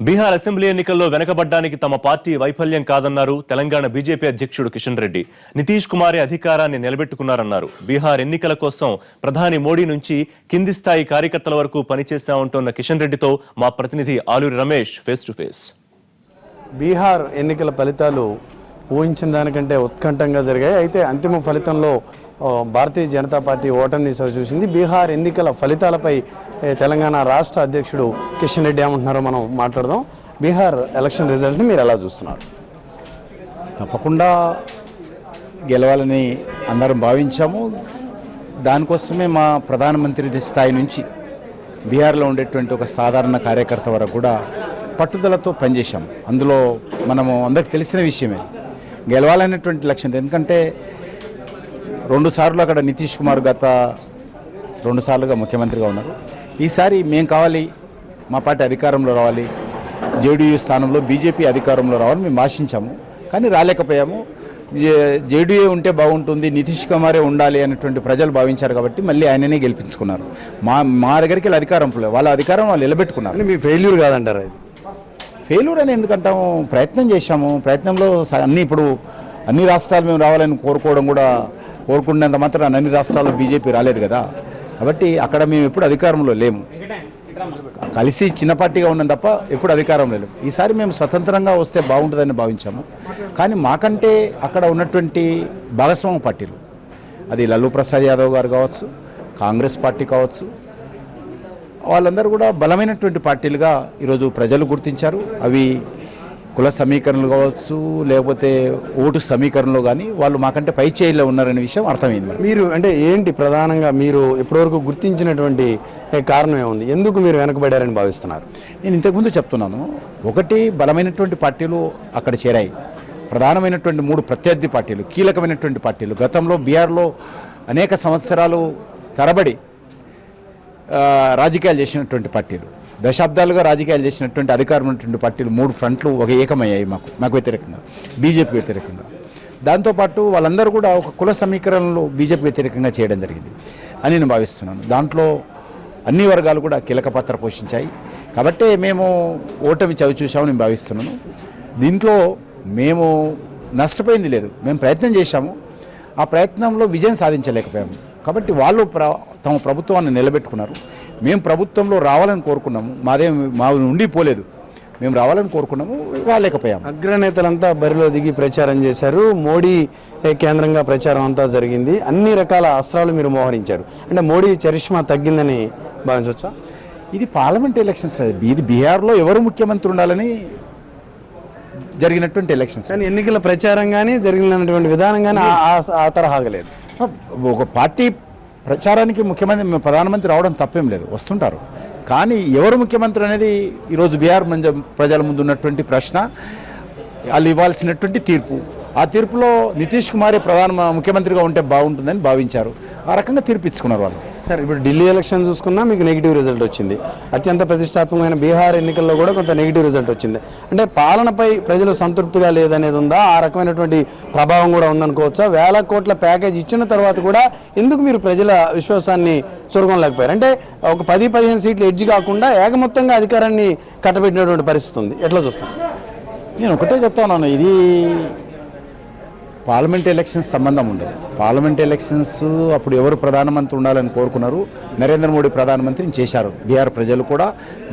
Bihar assembly ఎన్నికల్లో వెనకబడ్డానికి తమ party వైఫల్యం కాదన్నారు తెలంగాణ బీజేపీ అధ్యక్షుడు కిషన్ రెడ్డి. నితీష్ కుమార్ అధికారాన్ని నిలబెట్టుకున్నారన్నారు. బీహార్ ఎన్నికల కోసం ప్రధాని మోడీ నుంచి కింది స్థాయి కార్యకర్తల వరకు పనిచేశామంటోన్న కిషన్ రెడ్డితో మా ప్రతినిధి Aluri Ramesh face to face. Bihar ఎన్నికల ఫలితాలు ఊహించిన దానికంటే ఉత్కంఠంగా జరిగాయి. అయితే అంతిమ ఫలితంలో భారతీయ జనతా పార్టీ ఓటమిని చూసింది. బీహార్ ఎన్నికల ఫలితాలపై తెలంగాణ రాష్ట్ర అధ్యక్షుడు కిషన్ రెడ్డి ఏమంటున్నారో మనం మాట్లాడదాం. బీహార్ ఎలక్షన్ రిజల్ట్ని మీరు ఎలా చూస్తున్నారు? తప్పకుండా గెలవాలని అందరం భావించాము. దానికోసమే మా ప్రధానమంత్రి స్థాయి నుంచి బీహార్లో ఉండేటువంటి ఒక సాధారణ కార్యకర్త వరకు కూడా పట్టుదలతో పనిచేశాం. అందులో మనము అందరికి తెలిసిన విషయమే గెలవాలనేటువంటి లక్ష్యం. ఎందుకంటే 2 సార్లు అక్కడ నితీష్ కుమార్ గత 2 సార్లుగా ముఖ్యమంత్రిగా ఉన్నారు. ఈసారి మేం కావాలి, మా పార్టీ అధికారంలో రావాలి, జేడీయూ స్థానంలో బీజేపీ అధికారంలో రావాలని మేము ఆశించాము. కానీ రాలేకపోయాము. జేడీయూ ఉంటే బాగుంటుంది, నితీష్ కుమారే ఉండాలి అనేటువంటి ప్రజలు భావించారు. కాబట్టి మళ్ళీ ఆయననే గెలిపించుకున్నారు. మా దగ్గరికి వెళ్ళి అధికారం వాళ్ళ అధికారం వాళ్ళు నిలబెట్టుకున్నారు. మీ ఫెయిల్యూర్ కాదంటారు? అది ఫెయిల్యూర్ అని ఎందుకంటాము? ప్రయత్నం చేశాము. ప్రయత్నంలో ఇప్పుడు అన్ని రాష్ట్రాలు మేము రావాలని కోరుకునేంత మాత్రం అన్ని రాష్ట్రాల్లో బీజేపీ రాలేదు కదా. కాబట్టి అక్కడ మేము ఎప్పుడు అధికారంలో లేము. కలిసి చిన్న పార్టీగా ఉన్నాం తప్ప ఎప్పుడు అధికారంలో లేము. ఈసారి మేము స్వతంత్రంగా వస్తే బాగుంటుందని భావించాము. కానీ మాకంటే అక్కడ ఉన్నటువంటి భాగస్వామ్య పార్టీలు, అది లల్లూ ప్రసాద్ యాదవ్ గారు కావచ్చు, కాంగ్రెస్ పార్టీ కావచ్చు, వాళ్ళందరూ కూడా బలమైనటువంటి పార్టీలుగా ఈరోజు ప్రజలు గుర్తించారు. అవి కుల సమీకరణలు కావచ్చు, లేకపోతే ఓటు సమీకరణలో కానీ వాళ్ళు మాకంటే పై చేయిలో ఉన్నారనే విషయం అర్థమైంది. మీరు అంటే ఏంటి ప్రధానంగా మీరు ఇప్పటివరకు గుర్తించినటువంటి కారణం ఏముంది? ఎందుకు మీరు వెనకబడారని భావిస్తున్నారు? నేను ఇంతకుముందు చెప్తున్నాను. ఒకటి, బలమైనటువంటి పార్టీలు అక్కడ చేరాయి. ప్రధానమైనటువంటి 3 ప్రత్యర్థి పార్టీలు, కీలకమైనటువంటి పార్టీలు, గతంలో బీహార్లో అనేక సంవత్సరాలు తరబడి రాజకీయాలు చేసినటువంటి పార్టీలు, దశాబ్దాలుగా రాజకీయాలు చేసినటువంటి అధికారం ఉన్నటువంటి పార్టీలు 3 ఫ్రంట్లు ఏకమయ్యాయి మాకు వ్యతిరేకంగా, బీజేపీ వ్యతిరేకంగా. దాంతోపాటు వాళ్ళందరూ కూడా ఒక కుల సమీకరణలో బీజేపీ వ్యతిరేకంగా చేయడం జరిగింది అని నేను భావిస్తున్నాను. దాంట్లో అన్ని వర్గాలు కూడా కీలక పాత్ర పోషించాయి. కాబట్టే మేము ఓటమి చవి చూసామని నేను భావిస్తున్నాను. దీంట్లో మేము నష్టపోయింది లేదు. మేము ప్రయత్నం చేశాము. ఆ ప్రయత్నంలో విజయం సాధించలేకపోయాము. కాబట్టి వాళ్ళు తమ ప్రభుత్వాన్ని నిలబెట్టుకున్నారు. మేము ప్రభుత్వంలో రావాలని కోరుకున్నాము. మా నుండి పోలేదు. మేము రావాలని కోరుకున్నాము, రాలేకపోయాము. అగ్రనేతలంతా బరిలో దిగి ప్రచారం చేశారు. మోడీ కేంద్రంగా ప్రచారం అంతా జరిగింది. అన్ని రకాల అస్త్రాలు మీరు మోహరించారు. అంటే మోడీ చరిష్మా తగ్గిందని భావించవచ్చా? ఇది పార్లమెంట్ ఎలక్షన్స్. ఇది బీహార్లో ఎవరు ముఖ్యమంత్రి ఉండాలని జరిగినటువంటి ఎలక్షన్స్. కానీ ఎన్నికల ప్రచారం కానీ జరిగినటువంటి విధానం కానీ ఆ తరహాగా లేదు. ఒక పార్టీ ప్రచారానికి ప్రధానమంత్రి రావడం తప్పేం లేదు, వస్తుంటారు. కానీ ఎవరు ముఖ్యమంత్రి అనేది ఈరోజు బీహార్ ప్రజల ముందు ఉన్నటువంటి ప్రశ్న. వాళ్ళు ఇవ్వాల్సినటువంటి తీర్పు, ఆ తీర్పులో నితీష్ కుమారే ముఖ్యమంత్రిగా ఉంటే బాగుంటుందని భావించారు. ఆ రకంగా తీర్పు ఇచ్చుకున్నారు వాళ్ళు. సార్, ఇప్పుడు ఢిల్లీ ఎలక్షన్ చూసుకున్నా మీకు నెగిటివ్ రిజల్ట్ వచ్చింది. అత్యంత ప్రతిష్టాత్మకమైన బీహార్ ఎన్నికల్లో కూడా కొంత నెగిటివ్ రిజల్ట్ వచ్చింది. అంటే పాలనపై ప్రజలు సంతృప్తిగా లేదనేది ఉందా? ఆ రకమైనటువంటి ప్రభావం కూడా ఉందనుకోవచ్చా? 1000 కోట్ల ప్యాకేజ్ ఇచ్చిన తర్వాత కూడా ఎందుకు మీరు ప్రజల విశ్వాసాన్ని చూరగొనలేకపోయారు? అంటే ఒక 10-15 సీట్లు ఎడ్జి కాకుండా ఏకమొత్తంగా అధికారాన్ని కట్టబెట్టినటువంటి పరిస్థితి ఉంది. ఎట్లా చూస్తాను? నేను ఒకటే చెప్తాను, ఇది పార్లమెంట్ ఎలక్షన్స్ సంబంధం ఉండదు. పార్లమెంట్ ఎలక్షన్స్ అప్పుడు ఎవరు ప్రధానమంత్రి ఉండాలని కోరుకున్నారు? నరేంద్ర మోడీ ప్రధానమంత్రిని చేశారు. బీహార్ ప్రజలు కూడా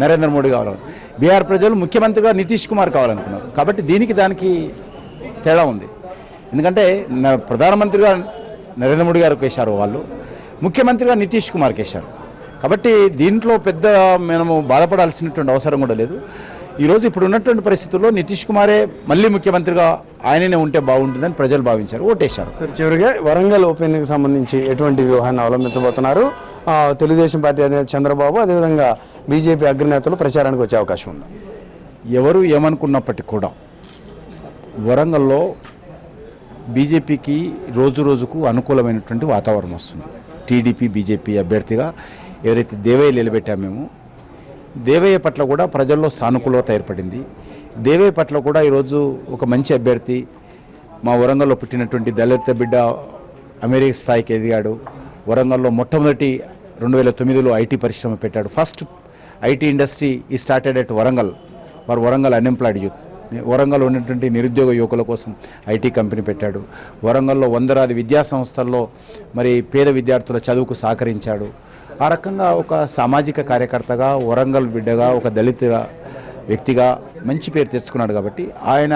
నరేంద్ర మోడీ కావాలని, బీహార్ ప్రజలు ముఖ్యమంత్రిగా నితీష్ కుమార్ కావాలనుకున్నారు. కాబట్టి దానికి తేడా ఉంది. ఎందుకంటే ప్రధానమంత్రిగా నరేంద్ర మోడీ గారికి వేశారు, వాళ్ళు ముఖ్యమంత్రిగా నితీష్ కుమార్కి వేశారు. కాబట్టి దీంట్లో పెద్ద మనము బాధపడాల్సినటువంటి అవసరం కూడా లేదు. ఈరోజు ఇప్పుడు ఉన్నటువంటి పరిస్థితుల్లో నితీష్ కుమారే మళ్ళీ ముఖ్యమంత్రిగా ఆయననే ఉంటే బాగుంటుందని ప్రజలు భావించారు, ఓటేశారు. చివరిగా వరంగల్ ఉప ఎన్నికకు సంబంధించి ఎటువంటి వ్యూహాన్ని అవలంబించబోతున్నారు? తెలుగుదేశం పార్టీ అధినేత చంద్రబాబు, అదేవిధంగా బీజేపీ అగ్రనేతలు ప్రచారానికి వచ్చే అవకాశం ఉంది. ఎవరు ఏమనుకున్నప్పటికీ కూడా వరంగల్లో బీజేపీకి రోజు రోజుకు అనుకూలమైనటువంటి వాతావరణం వస్తుంది. టీడీపీ బీజేపీ అభ్యర్థిగా ఎవరైతే దేవయ్య నిలబెట్టామో మేము, దేవయ్య పట్ల కూడా ప్రజల్లో సానుకూలత ఏర్పడింది. దేవయ్య పట్ల కూడా ఈరోజు ఒక మంచి అభ్యర్థి, మా వరంగల్లో పుట్టినటువంటి దళిత బిడ్డ అమెరికా స్థాయికి ఎదిగాడు. వరంగల్లో మొట్టమొదటి 2009లో ఐటీ పరిశ్రమ పెట్టాడు. ఫస్ట్ ఐటీ ఇండస్ట్రీ ఈ స్టార్టెడ్ ఎట్ వరంగల్. వారు వరంగల్ అన్ఎంప్లాయిడ్ యూత్. వరంగల్ ఉన్నటువంటి నిరుద్యోగ యువకుల కోసం ఐటీ కంపెనీ పెట్టాడు. వరంగల్లో వందలాది విద్యా సంస్థల్లో మరి పేద విద్యార్థుల చదువుకు సహకరించాడు. ఆ రకంగా ఒక సామాజిక కార్యకర్తగా, వరంగల్ బిడ్డగా, ఒక దళిత వ్యక్తిగా మంచి పేరు తెచ్చుకున్నాడు. కాబట్టి ఆయన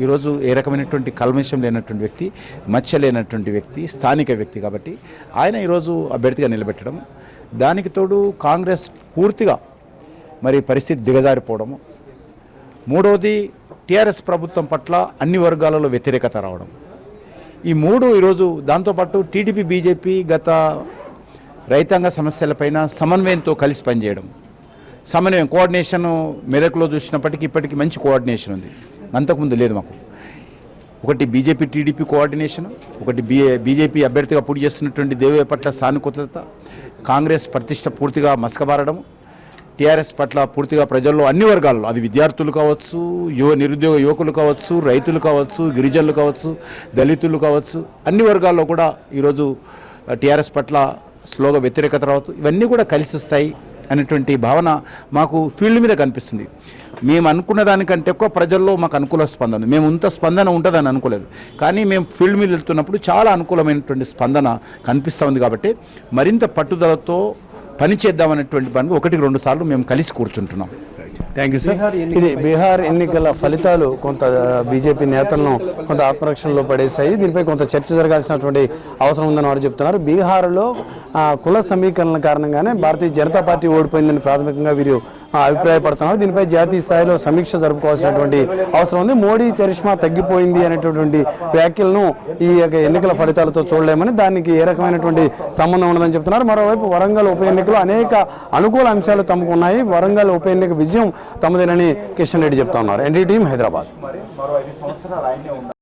ఈరోజు ఏ రకమైనటువంటి కల్మషం లేనటువంటి వ్యక్తి, మచ్చ లేనటువంటి వ్యక్తి, స్థానిక వ్యక్తి. కాబట్టి ఆయన ఈరోజు అభ్యర్థిగా నిలబెట్టడం, దానికి తోడు కాంగ్రెస్ పూర్తిగా మరి పరిస్థితి దిగజారిపోవడము, మూడవది టీఆర్ఎస్ ప్రభుత్వం పట్ల అన్ని వర్గాలలో వ్యతిరేకత రావడం, ఈ మూడు ఈరోజు దాంతోపాటు టీడీపీ బీజేపీ గత రైతాంగ సమస్యలపైన సమన్వయంతో కలిసి పనిచేయడం, సమన్వయం కోఆర్డినేషన్ మెదక్లో చూసినప్పటికీ ఇప్పటికీ మంచి కోఆర్డినేషన్ ఉంది, అంతకుముందు లేదు మాకు. ఒకటి బీజేపీ టీడీపీ కోఆర్డినేషన్, ఒకటి బీజేపీ అభ్యర్థిగా పోటీ చేస్తున్నటువంటి దేవయ్య పట్ల సానుకూలత, కాంగ్రెస్ ప్రతిష్ట పూర్తిగా మసకబారడం, టీఆర్ఎస్ పట్ల పూర్తిగా ప్రజల్లో అన్ని వర్గాల్లో, అది విద్యార్థులు కావచ్చు, నిరుద్యోగ యువకులు కావచ్చు, రైతులు కావచ్చు, గిరిజనులు కావచ్చు, దళితులు కావచ్చు, అన్ని వర్గాల్లో కూడా ఈరోజు టీఆర్ఎస్ పట్ల స్లోగా వ్యతిరేకత రావచ్చు. ఇవన్నీ కూడా కలిసి వస్తాయి అనేటువంటి భావన మాకు ఫీల్డ్ మీద కనిపిస్తుంది. మేము అనుకున్న దానికంటే ఎక్కువ ప్రజల్లో మాకు అనుకూల స్పందన, మేము ఇంత స్పందన ఉంటుందని అనుకోలేదు, కానీ మేము ఫీల్డ్ మీద వెళ్తున్నప్పుడు చాలా అనుకూలమైనటువంటి స్పందన కనిపిస్తూ ఉంది. కాబట్టి మరింత పట్టుదలతో పనిచేద్దామనేటువంటి పనికి 1-2 సార్లు మేము కలిసి కూర్చుంటున్నాం. Thank you sir. ఇది బీహార్ ఎన్నికల ఫలితాలు కొంత బీజేపీ నేతలను కొంత ఆత్మరక్షణలో పడేశాయి. దీనిపై కొంత చర్చ జరగాల్సినటువంటి అవసరం ఉందని వారు చెప్తున్నారు. బీహార్లో కుల సమీకరణ కారణంగానే భారతీయ జనతా పార్టీ ఓడిపోయిందని ప్రాథమికంగా వీరు అభిప్రాయపడుతున్నారు. దీనిపై జాతీయ స్థాయిలో సమీక్ష జరుపుకోవాల్సినటువంటి అవసరం ఉంది. మోడీ చరిష్మా తగ్గిపోయింది అనేటటువంటి వ్యాఖ్యలను ఈ యొక్క ఎన్నికల ఫలితాలతో చూడలేమని, దానికి ఏ రకమైనటువంటి సంబంధం ఉండదని చెప్తున్నారు. మరోవైపు వరంగల్ ఉప ఎన్నికలో అనేక అనుకూల అంశాలు తమకు ఉన్నాయి. వరంగల్ ఉప ఎన్నిక విజయం తమదేనని కిషన్ రెడ్డి చెప్తా ఉన్నారు. ND team, Hyderabad.